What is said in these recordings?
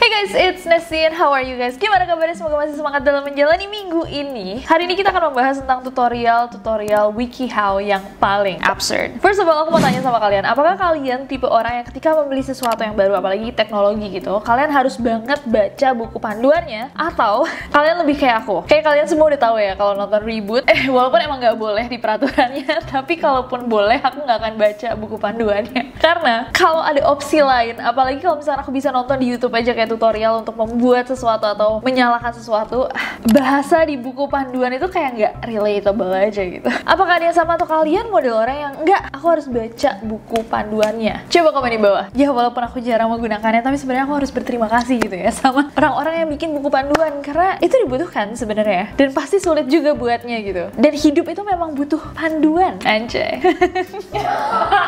Hey guys, it's Nessin. How are you guys? Gimana kabarnya? Semoga masih semangat dalam menjalani minggu ini. Hari ini kita akan membahas tentang tutorial WikiHow yang paling absurd. First of all, aku mau tanya sama kalian, apakah kalian tipe orang yang ketika membeli sesuatu yang baru, apalagi teknologi gitu, kalian harus banget baca buku panduannya? Atau kalian lebih kayak aku? Kayak kalian semua udah tahu ya, kalau nonton Reboot, walaupun emang nggak boleh di peraturannya, tapi kalaupun boleh, aku nggak akan baca buku panduannya. Karena kalau ada opsi lain, apalagi kalau misalnya aku bisa nonton di YouTube aja kayak tutorial untuk membuat sesuatu atau menyalakan sesuatu, bahasa di buku panduan itu kayak nggak relatable aja gitu. Apakah ada yang sama atau kalian model orang yang enggak, aku harus baca buku panduannya? Coba komen di bawah. Ya walaupun aku jarang menggunakannya, tapi sebenarnya aku harus berterima kasih gitu ya sama orang-orang yang bikin buku panduan, karena itu dibutuhkan sebenarnya dan pasti sulit juga buatnya gitu. Dan hidup itu memang butuh panduan, anjay.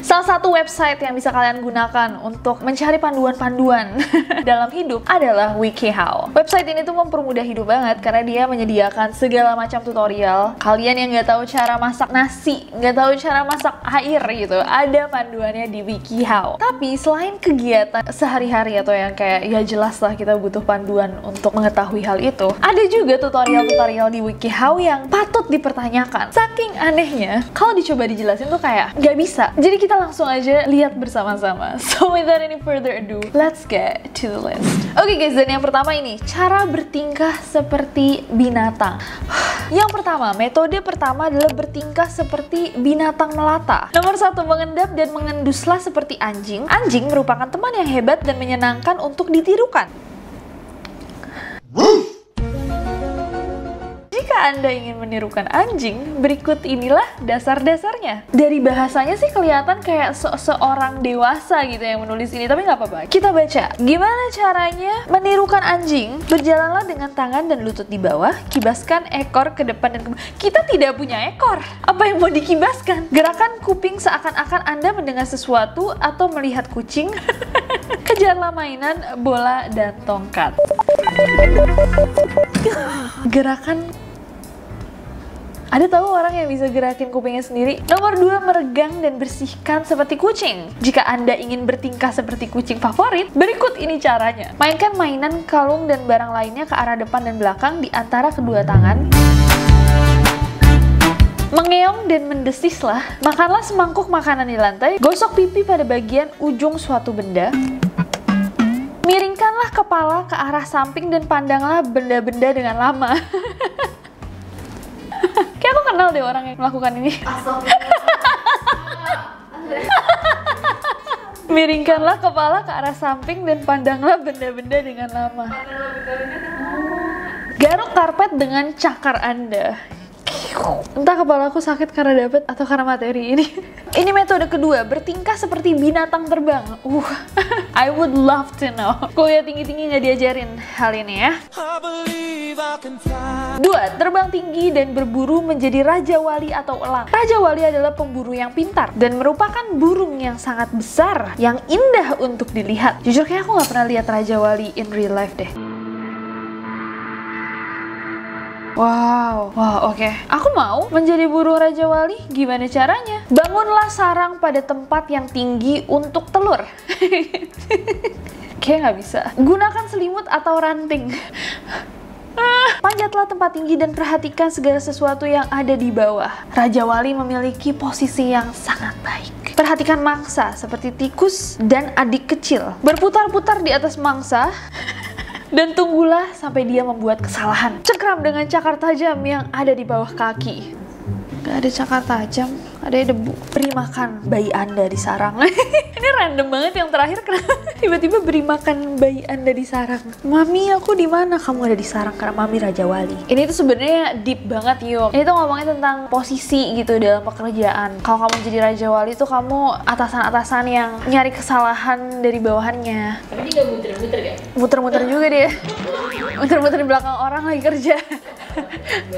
Salah satu website yang bisa kalian gunakan untuk mencari panduan-panduan dalam hidup adalah WikiHow. Website ini tuh mempermudah hidup banget karena dia menyediakan segala macam tutorial. Kalian yang nggak tahu cara masak nasi, nggak tahu cara masak air gitu, ada panduannya di WikiHow. Tapi selain kegiatan sehari-hari atau yang kayak ya jelas lah kita butuh panduan untuk mengetahui hal itu, ada juga tutorial-tutorial di WikiHow yang patut dipertanyakan. Saking anehnya, kalau dicoba dijelasin tuh kayak nggak bisa. Jadi kita langsung aja lihat bersama-sama. So without any further ado, let's get to the list. Oke guys, dan yang pertama ini, cara bertingkah seperti binatang. Yang pertama, metode pertama adalah bertingkah seperti binatang melata. Nomor 1, mengendap dan mengenduslah seperti anjing. Anjing merupakan teman yang hebat dan menyenangkan untuk ditirukan. Jika Anda ingin menirukan anjing, berikut inilah dasar-dasarnya. Dari bahasanya sih kelihatan kayak seorang dewasa gitu yang menulis ini, tapi nggak apa-apa. Kita baca. Gimana caranya menirukan anjing? Berjalanlah dengan tangan dan lutut di bawah, kibaskan ekor ke depan dan ke belakang. Kita tidak punya ekor. Apa yang mau dikibaskan? Gerakan kuping seakan-akan Anda mendengar sesuatu atau melihat kucing. Kejarlah mainan, bola, dan tongkat. Gerakan. Ada tahu orang yang bisa gerakin kupingnya sendiri? Nomor 2, meregang dan bersihkan seperti kucing. Jika Anda ingin bertingkah seperti kucing favorit, berikut ini caranya. Mainkan mainan, kalung, dan barang lainnya ke arah depan dan belakang di antara kedua tangan. Mengeong dan mendesislah. Makanlah semangkuk makanan di lantai. Gosok pipi pada bagian ujung suatu benda. Miringkanlah kepala ke arah samping dan pandanglah benda-benda dengan lama. Kayak aku kenal deh orang yang melakukan ini. Miringkanlah kepala ke arah samping dan pandanglah benda-benda dengan lama. Garuk karpet dengan cakar Anda. Entah kepala aku sakit karena dapat atau karena materi ini. Ini metode kedua, bertingkah seperti binatang terbang. I would love to know. Kuliah tinggi-tinggi nggak diajarin hal ini ya. 2. Terbang tinggi dan berburu menjadi Raja Wali atau elang. Raja Wali adalah pemburu yang pintar dan merupakan burung yang sangat besar, yang indah untuk dilihat. Jujur kayak aku nggak pernah lihat Raja Wali in real life deh. Wow, oke. Aku mau menjadi burung Raja Wali. Gimana caranya? Bangunlah sarang pada tempat yang tinggi untuk telur. Kayak nggak bisa. Gunakan selimut atau ranting. Panjatlah tempat tinggi dan perhatikan segala sesuatu yang ada di bawah. Raja Wali memiliki posisi yang sangat baik. Perhatikan mangsa seperti tikus dan adik kecil. Berputar-putar di atas mangsa. Dan tunggulah sampai dia membuat kesalahan. Cengkram dengan cakar tajam yang ada di bawah kaki. Gak ada cakar tajam, ada debu. Beri makan bayi Anda di sarang. Ini random banget yang terakhir, kenapa tiba-tiba beri makan bayi Anda di sarang? Mami, aku di mana? Kamu ada di sarang karena Mami Raja Wali. Ini tuh sebenarnya deep banget, yuk. Ini tuh ngomongin tentang posisi gitu dalam pekerjaan. Kalau kamu jadi Raja Wali tuh kamu atasan-atasan yang nyari kesalahan dari bawahannya. Tapi dia gak muter-muter kan? Muter-muter juga dia. Muter-muter di belakang orang lagi kerja.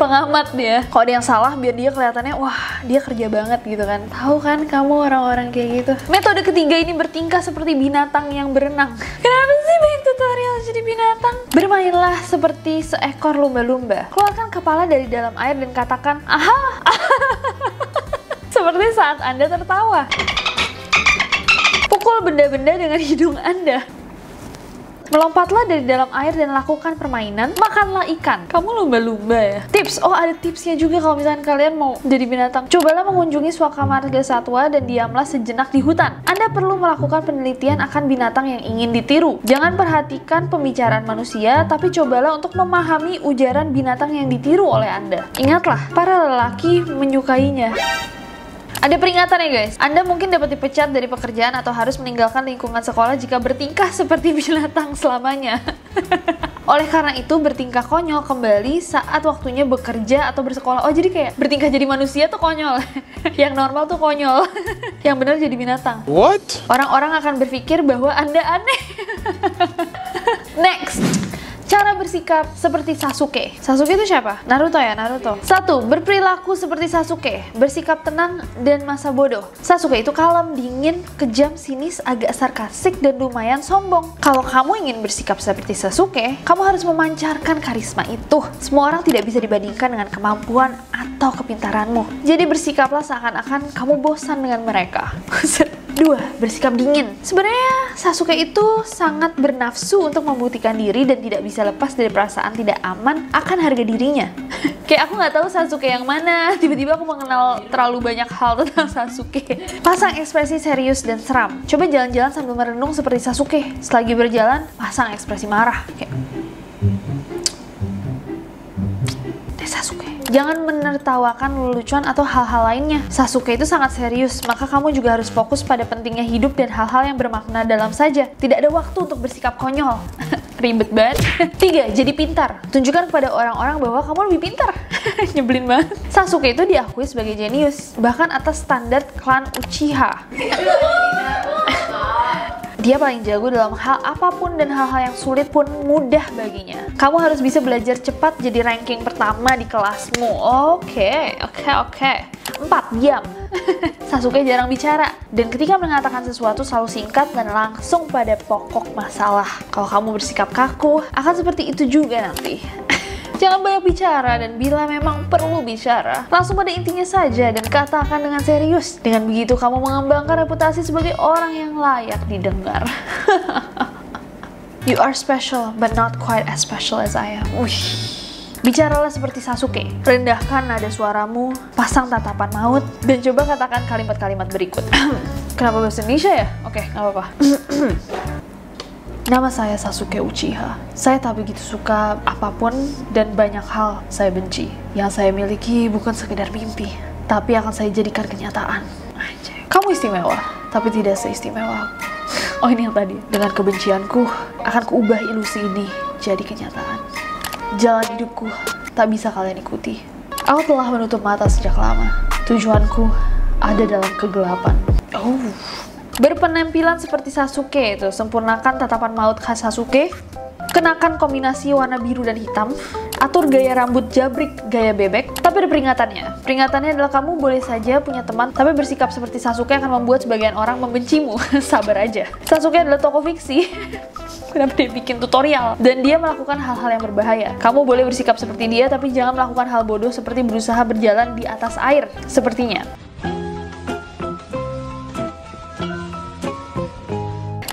Pengamat dia. Kalau ada yang salah biar dia kelihatannya wah dia kerja banget gitu kan. Tahu kan kamu orang-orang kayak gitu. Metode ketiga ini bertingkah seperti binatang yang berenang. Kenapa sih banyak tutorial jadi binatang? Bermainlah seperti seekor lumba-lumba. Keluarkan kepala dari dalam air dan katakan aha. Seperti saat Anda tertawa. Pukul benda-benda dengan hidung Anda. Melompatlah dari dalam air dan lakukan permainan. Makanlah ikan. Kamu lumba-lumba ya? Tips, oh ada tipsnya juga kalau misalnya kalian mau jadi binatang. Cobalah mengunjungi suaka marga satwa dan diamlah sejenak di hutan. Anda perlu melakukan penelitian akan binatang yang ingin ditiru. Jangan perhatikan pembicaraan manusia, tapi cobalah untuk memahami ujaran binatang yang ditiru oleh Anda. Ingatlah, para lelaki menyukainya. Ada peringatan ya guys, Anda mungkin dapat dipecat dari pekerjaan atau harus meninggalkan lingkungan sekolah jika bertingkah seperti binatang selamanya. Oleh karena itu, bertingkah konyol kembali saat waktunya bekerja atau bersekolah. Oh, jadi kayak bertingkah jadi manusia tuh konyol. Yang normal tuh konyol. Yang benar jadi binatang. What? Orang-orang akan berpikir bahwa Anda aneh. Next. Cara bersikap seperti Sasuke. Sasuke itu siapa? Naruto ya, Naruto. 1. Berperilaku seperti Sasuke. Bersikap tenang dan masa bodoh. Sasuke itu kalem, dingin, kejam, sinis, agak sarkastik, dan lumayan sombong. Kalau kamu ingin bersikap seperti Sasuke, kamu harus memancarkan karisma itu. Semua orang tidak bisa dibandingkan dengan kemampuan atau kepintaranmu. Jadi bersikaplah seakan-akan kamu bosan dengan mereka. 2. Bersikap dingin. Sebenarnya Sasuke itu sangat bernafsu untuk membuktikan diri dan tidak bisa lepas dari perasaan tidak aman akan harga dirinya. Kayak aku nggak tahu Sasuke yang mana, tiba-tiba aku mengenal terlalu banyak hal tentang Sasuke. Pasang ekspresi serius dan seram. Coba jalan-jalan sambil merenung seperti Sasuke. Selagi berjalan, pasang ekspresi marah. Kayak Sasuke. Jangan menertawakan lelucon atau hal-hal lainnya. Sasuke itu sangat serius, maka kamu juga harus fokus pada pentingnya hidup dan hal-hal yang bermakna dalam saja. Tidak ada waktu untuk bersikap konyol. Ribet banget. 3. Jadi pintar. Tunjukkan kepada orang-orang bahwa kamu lebih pintar. Nyebelin banget. Sasuke itu diakui sebagai jenius, bahkan atas standar klan Uchiha. Dia paling jago dalam hal apapun dan hal-hal yang sulit pun mudah baginya. Kamu harus bisa belajar cepat jadi ranking pertama di kelasmu. Oke. 4. Diam. Sasuke jarang bicara, dan ketika mengatakan sesuatu selalu singkat dan langsung pada pokok masalah. Kalau kamu bersikap kaku, akan seperti itu juga nanti. Jangan banyak bicara, dan bila memang perlu bicara, langsung pada intinya saja dan katakan dengan serius. Dengan begitu kamu mengembangkan reputasi sebagai orang yang layak didengar. You are special, but not quite as special as I am. Wih. Bicaralah seperti Sasuke. Rendahkan nada suaramu, pasang tatapan maut, dan coba katakan kalimat-kalimat berikut. Kenapa bahasa Indonesia ya? Oke, nggak apa-apa. Nama saya Sasuke Uchiha. Saya tak begitu suka apapun dan banyak hal saya benci. Yang saya miliki bukan sekedar mimpi, tapi akan saya jadikan kenyataan. Kamu istimewa, tapi tidak seistimewa. Oh, ini yang tadi. Dengan kebencianku, akan kuubah ilusi ini jadi kenyataan. Jalan hidupku tak bisa kalian ikuti. Aku telah menutup mata sejak lama. Tujuanku ada dalam kegelapan. Oh. Berpenampilan seperti Sasuke itu, sempurnakan tatapan maut khas Sasuke, kenakan kombinasi warna biru dan hitam, atur gaya rambut jabrik gaya bebek, tapi ada peringatannya. Peringatannya adalah kamu boleh saja punya teman, tapi bersikap seperti Sasuke akan membuat sebagian orang membencimu. Sabar aja. Sasuke adalah tokoh fiksi. Kenapa dia bikin tutorial? Dan dia melakukan hal-hal yang berbahaya. Kamu boleh bersikap seperti dia, tapi jangan melakukan hal bodoh seperti berusaha berjalan di atas air, sepertinya.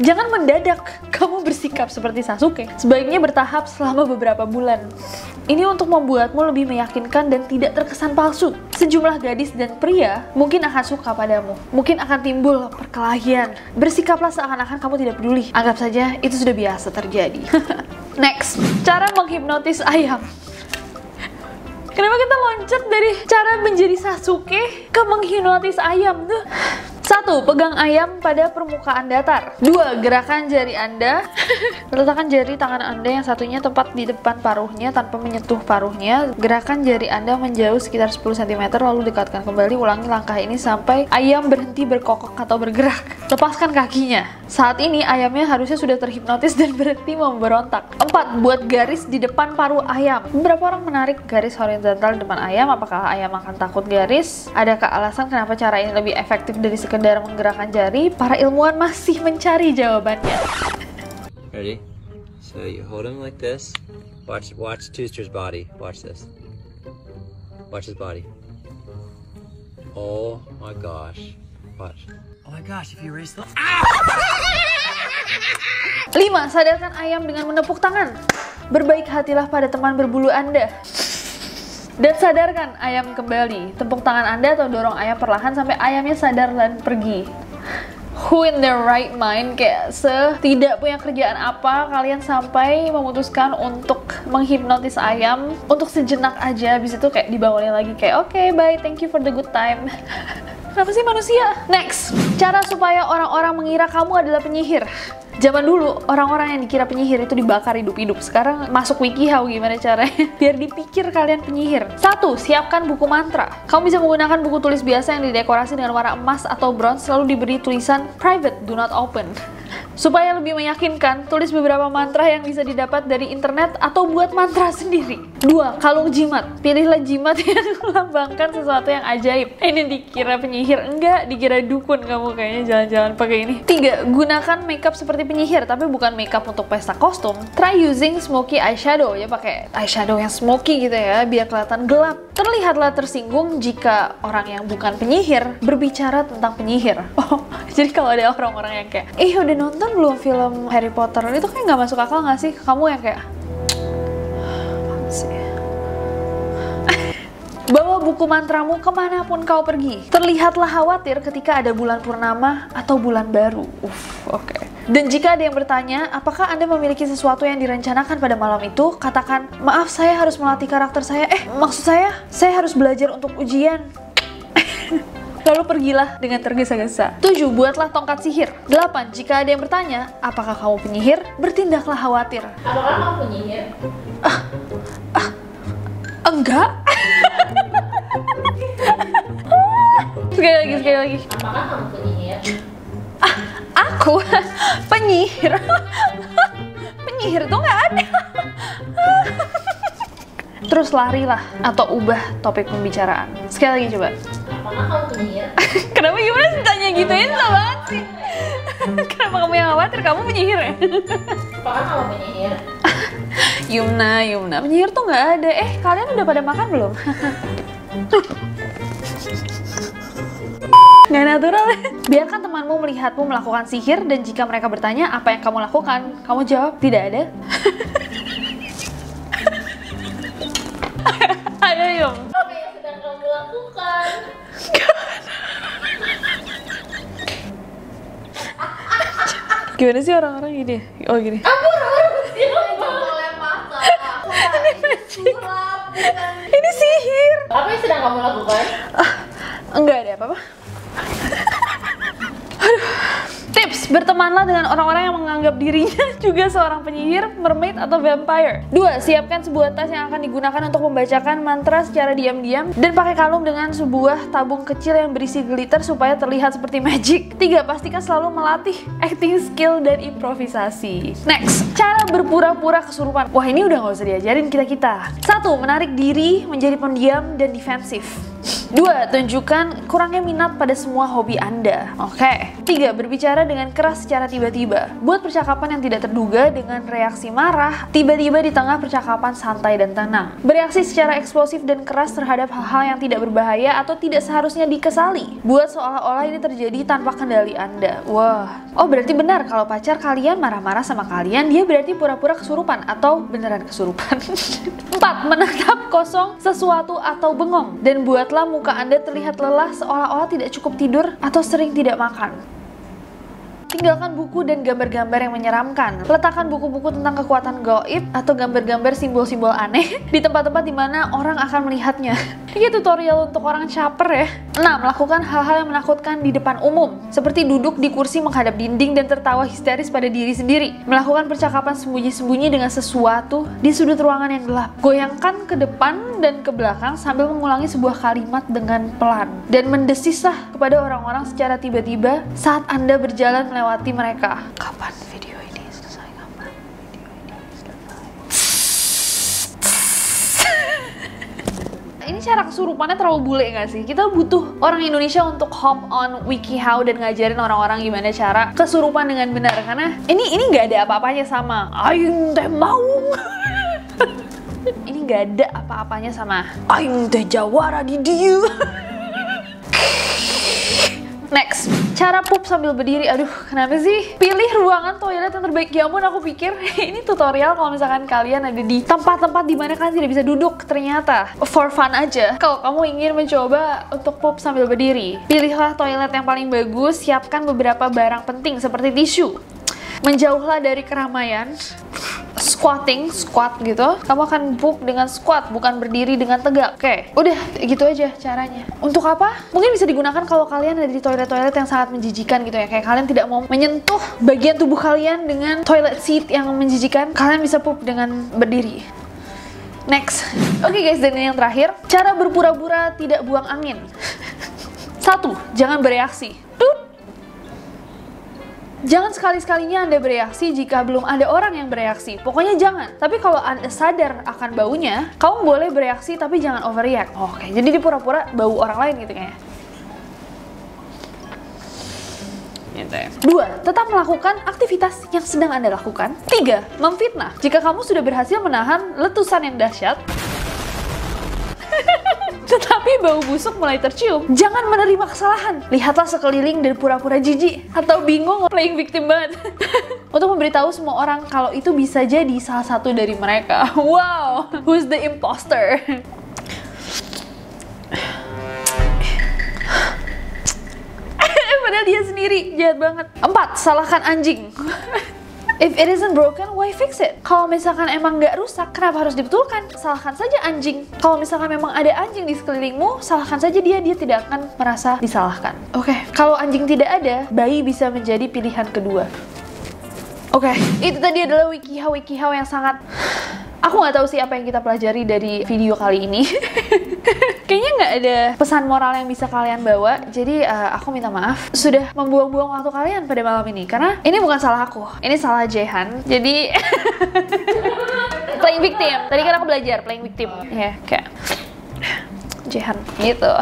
Jangan mendadak kamu bersikap seperti Sasuke. Sebaiknya bertahap selama beberapa bulan. Ini untuk membuatmu lebih meyakinkan dan tidak terkesan palsu. Sejumlah gadis dan pria mungkin akan suka padamu. Mungkin akan timbul perkelahian. Bersikaplah seakan-akan kamu tidak peduli. Anggap saja itu sudah biasa terjadi. Next, cara menghipnotis ayam. Kenapa kita loncat dari cara menjadi Sasuke ke menghipnotis ayam tuh? 1. Pegang ayam pada permukaan datar. 2. Gerakan jari Anda. Letakkan jari tangan Anda yang satunya tepat di depan paruhnya tanpa menyentuh paruhnya. Gerakan jari Anda menjauh sekitar 10 cm lalu dekatkan kembali. Ulangi langkah ini sampai ayam berhenti berkokok atau bergerak. Lepaskan kakinya. Saat ini ayamnya harusnya sudah terhipnotis dan berhenti memberontak. 4. Buat garis di depan paruh ayam. Beberapa orang menarik garis horizontal di depan ayam. Apakah ayam akan takut garis? Adakah alasan kenapa cara ini lebih efektif dari sekedar menggerakkan jari? Para ilmuwan masih mencari jawabannya. Ready? So you hold him like this. Watch Tooster's body. Watch this. Watch his body. Oh my gosh. Watch. Oh my gosh, if you erase the... 5. Sadarkan ayam dengan menepuk tangan. Berbaik hatilah pada teman berbulu Anda. Dan sadarkan ayam kembali. Tepuk tangan Anda atau dorong ayam perlahan sampai ayamnya sadar dan pergi. Who in their right mind, kayak tidak punya kerjaan apa, kalian sampai memutuskan untuk menghipnotis ayam untuk sejenak aja, habis itu kayak dibangunin lagi kayak oke, bye, thank you for the good time. Kenapa sih manusia? Next, cara supaya orang-orang mengira kamu adalah penyihir. Zaman dulu, orang-orang yang dikira penyihir itu dibakar hidup-hidup. Sekarang masuk WikiHow gimana caranya biar dipikir kalian penyihir. 1. Siapkan buku mantra. Kamu bisa menggunakan buku tulis biasa yang didekorasi dengan warna emas atau bronze, lalu diberi tulisan private, do not open. Supaya lebih meyakinkan, tulis beberapa mantra yang bisa didapat dari internet atau buat mantra sendiri. 2. Kalung jimat. Pilihlah jimat yang melambangkan sesuatu yang ajaib. Ini dikira penyihir, enggak, dikira dukun kamu kayaknya jalan-jalan pakai ini. 3. Gunakan makeup seperti penyihir, tapi bukan makeup untuk pesta kostum. Try using smoky eyeshadow, ya pakai eyeshadow yang smoky gitu ya, biar kelihatan gelap. Terlihatlah tersinggung jika orang yang bukan penyihir berbicara tentang penyihir. Oh, jadi kalau ada orang-orang yang kayak, udah nonton belum film Harry Potter? Itu kayak nggak masuk akal nggak sih? Kamu yang kayak, bawa buku mantramu kemanapun kau pergi. Terlihatlah khawatir ketika ada bulan purnama atau bulan baru. Oke. Dan jika ada yang bertanya, apakah Anda memiliki sesuatu yang direncanakan pada malam itu? Katakan, maaf, saya harus melatih karakter saya. Maksud saya harus belajar untuk ujian. Lalu pergilah dengan tergesa-gesa. 7. Buatlah tongkat sihir. 8. Jika ada yang bertanya, apakah kamu penyihir? Bertindaklah khawatir. Apakah kamu penyihir? Enggak. Sekali lagi. Apakah kamu penyihir? Aku penyihir. Penyihir tuh nggak ada. Terus larilah atau ubah topik pembicaraan. Sekali lagi coba. Apakah kamu penyihir? Kenapa gimana sih tanya gituin banget sih? Kenapa kamu yang khawatir? Kamu penyihir ya? Apakah kamu penyihir? Yumna, penyihir tuh nggak ada. Kalian udah pada makan belum? Nggak natural. Biarkan temanmu melihatmu melakukan sihir, dan jika mereka bertanya apa yang kamu lakukan, kamu jawab tidak ada. Ayo Yum. Apa yang sedang kamu lakukan? Gimana sih orang-orang gini? Oh gini. Aku orang-orang boleh masak. Ini sihir. Apa yang sedang kamu lakukan? Enggak ada apa-apa. Tips, bertemanlah dengan orang-orang yang menganggap dirinya juga seorang penyihir, mermaid, atau vampire. 2. Siapkan sebuah tas yang akan digunakan untuk membacakan mantra secara diam-diam, dan pakai kalung dengan sebuah tabung kecil yang berisi glitter supaya terlihat seperti magic. 3. Pastikan selalu melatih acting skill dan improvisasi. Next, cara berpura-pura kesurupan. Wah, ini udah gak usah diajarin kita-kita. 1. Menarik diri menjadi pendiam dan defensif. 2. Tunjukkan kurangnya minat pada semua hobi Anda. Oke. 3. Berbicara dengan keras secara tiba-tiba. Buat percakapan yang tidak terduga dengan reaksi marah, tiba-tiba di tengah percakapan santai dan tenang. Bereaksi secara eksplosif dan keras terhadap hal-hal yang tidak berbahaya atau tidak seharusnya dikesali. Buat seolah-olah ini terjadi tanpa kendali Anda. Wah. Oh, berarti benar kalau pacar kalian marah-marah sama kalian, dia berarti pura-pura kesurupan atau beneran kesurupan. 4. Menatap kosong sesuatu atau bengong, dan buatlah muka Anda terlihat lelah seolah-olah tidak cukup tidur atau sering tidak makan. Tinggalkan buku dan gambar-gambar yang menyeramkan. Letakkan buku-buku tentang kekuatan gaib atau gambar-gambar simbol-simbol aneh di tempat-tempat di mana orang akan melihatnya. Ini tutorial untuk orang caper ya. 6. Lakukan hal-hal yang menakutkan di depan umum, seperti duduk di kursi menghadap dinding dan tertawa histeris pada diri sendiri. Melakukan percakapan sembunyi-sembunyi dengan sesuatu di sudut ruangan yang gelap. Goyangkan ke depan dan ke belakang sambil mengulangi sebuah kalimat dengan pelan. Dan mendesislah kepada orang-orang secara tiba-tiba saat Anda berjalan melewati mereka. Kapan video ini selesai? Kapan video ini selesai? Ini cara kesurupannya terlalu bule nggak sih? Kita butuh orang Indonesia untuk hop on WikiHow dan ngajarin orang-orang gimana cara kesurupan dengan benar, karena ini nggak ada apa-apanya sama aing teh maung. Ini nggak ada apa-apanya sama aing teh jawara di dieu. Next. Cara pup sambil berdiri. Aduh, kenapa sih? Pilih ruangan toilet yang terbaik. Ya ampun, aku pikir ini tutorial kalau misalkan kalian ada di tempat-tempat di mana kalian tidak bisa duduk. Ternyata for fun aja. Kalau kamu ingin mencoba untuk pup sambil berdiri, pilihlah toilet yang paling bagus. Siapkan beberapa barang penting seperti tisu. Menjauhlah dari keramaian. Squat gitu. Kamu akan pup dengan squat, bukan berdiri dengan tegak. Oke, udah gitu aja caranya. Untuk apa? Mungkin bisa digunakan kalau kalian ada di toilet-toilet yang sangat menjijikan gitu ya. Kayak kalian tidak mau menyentuh bagian tubuh kalian dengan toilet seat yang menjijikan. Kalian bisa pup dengan berdiri. Next. Oke guys, dan ini yang terakhir. Cara berpura-pura tidak buang angin. 1. Jangan bereaksi. Jangan sekali-sekalinya Anda bereaksi jika belum ada orang yang bereaksi. Pokoknya jangan. Tapi kalau Anda sadar akan baunya, kamu boleh bereaksi tapi jangan overreact. Oke, jadi dipura-pura bau orang lain gitu kayaknya. Gitu ya. 2. Tetap melakukan aktivitas yang sedang Anda lakukan. 3. Memfitnah. Jika kamu sudah berhasil menahan letusan yang dahsyat, tetapi bau busuk mulai tercium, jangan menerima kesalahan. Lihatlah sekeliling dan pura-pura jijik atau bingung, playing victim banget. Untuk memberitahu semua orang kalau itu bisa jadi salah satu dari mereka. Wow, who's the imposter? Padahal dia sendiri, jahat banget. 4. Salahkan anjing. If it isn't broken, why fix it? Kalau misalkan emang nggak rusak, kenapa harus dibetulkan? Salahkan saja anjing. Kalau misalkan memang ada anjing di sekelilingmu, salahkan saja dia tidak akan merasa disalahkan. Oke, kalau anjing tidak ada, bayi bisa menjadi pilihan kedua. Oke, itu tadi adalah WikiHow yang sangat... Aku nggak tahu sih apa yang kita pelajari dari video kali ini. Kayaknya nggak ada pesan moral yang bisa kalian bawa. Jadi aku minta maaf sudah membuang-buang waktu kalian pada malam ini. Karena ini bukan salah aku, ini salah Jehan. Jadi playing victim. Tadi kan aku belajar playing victim. Ya, kayak Jehan gitu.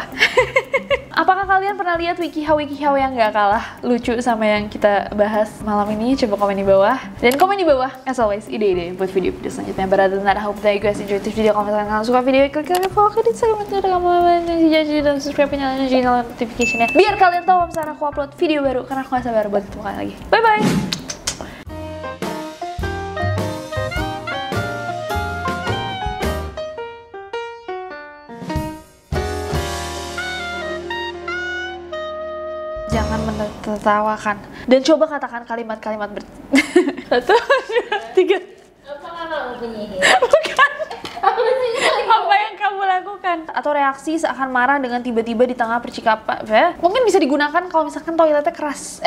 Apakah kalian pernah lihat WikiHow yang nggak kalah lucu sama yang kita bahas malam ini? Coba komen di bawah. Dan komen di bawah, as always, ide-ide buat video-video selanjutnya. But other than that, I hope that you guys enjoyed this video. Kalau misalkan kalian suka video, klik follow di Instagram, dan subscribe, nyalain notification-nya. Biar kalian tahu misalnya aku upload video baru, karena aku gak sabar buat ketemu kalian lagi. Bye-bye! Jangan menertawakan. Dan coba katakan kalimat-kalimat 1, 2, 3. Apa karena kamu penyihir? Bukan. Apa yang kamu lakukan? Atau reaksi seakan marah dengan tiba-tiba di tengah percakapan. Mungkin bisa digunakan kalau misalkan toiletnya keras.